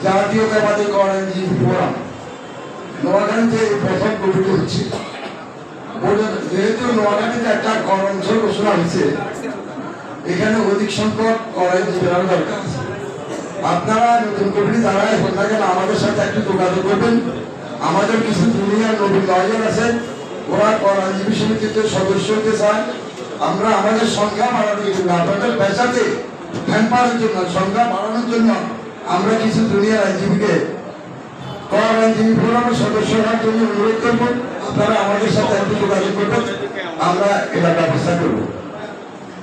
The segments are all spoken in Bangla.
জাতীয়তাবাদী আইনজীবী ফোরাম নোয়াখালীতে প্রথম গঠিত হচ্ছে। যেহেতু নোয়াখালীতে একটা কর অঞ্চল ঘোষণা হয়েছে, এখানে অধিক সংখ্যক আইনজীবীরা দরকার আছে। আপনারা নতুন কমিটি যারা এখন থাকেন আমাদের সাথে একটু যোগাযোগ করবেন। আমাদের কিছু জুনিয়র নবীন লয়ার আছেন, ওরা আইনজীবী সমিতিতে সদস্য হতে চায়। আমরা আমাদের সংখ্যা বাড়ানোর জন্য, আপনাদের পেশাতে হ্যাম্পারের জন্য, সংখ্যা বাড়ানোর জন্য আমরা কিছু জুনিয়র আইনজীবীকে আইনজীবী ফোরামের সদস্য হওয়ার জন্য অনুরোধ করবো। আপনারা আমাদের সাথে একটু যোগাযোগ করবেন, আমরা এটা ব্যবস্থা করবো।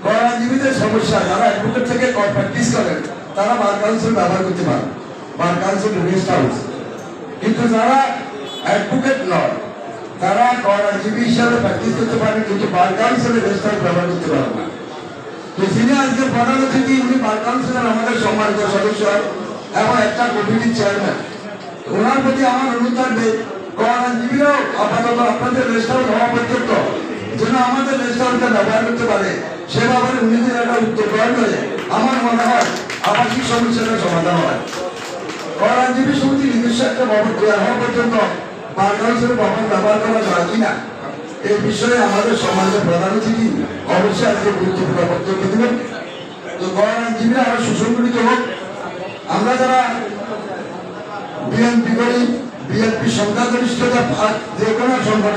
আইনজীবীদের সমস্যা, যারা অ্যাডভোকেট থেকে প্র্যাকটিস করেন তারা বার কাউন্সিল ব্যবহার করতে পারে, বার কাউন্সিল রেস্ট হাউস। কিন্তু যারা অ্যাডভোকেট নয় তারা আইনজীবী হিসাবে প্র্যাকটিস করতে পারেন, কিন্তু বার কাউন্সিলের রেস্ট হাউস ব্যবহার করতে পারেন না। তো যিনি আজকে প্রধান অতিথি, উনি বার কাউন্সিলের আমাদের সম্মানিত সদস্য এবং একটা কমিটির চেয়ারম্যান। ওনার প্রতি আমার অনুরোধ থাকবে, আইনজীবীরাও আপাতত আপনাদের রেস্ট হাউস হওয়া পর্যন্ত যেন আমাদের রেস্ট হাউসটা ব্যবহার করতে পারে, সে ব্যাপারে উনি যদি একটা উদ্যোগ গ্রহণ করে আমার মনে হয় আবাসিক সমস্যাটা সমাধান হয়। আইনজীবী সমিতি নিজস্ব একটা ভবন তৈরি হওয়া পর্যন্ত বার কাউন্সিলের ভবন ব্যবহার করা যায় কিনা এই বিষয়ে আমাদের সমাজের প্রধান অতিথি অবশ্যই আজকে গুরুত্বপূর্ণ বক্তব্য দেবেন। তো আইনজীবীরা আরো সুসংগঠিত হোক। আমরা যারা বিএনপি করি, বিএনপি সংখ্যাগরিষ্ঠতা যে কোনো সংগঠন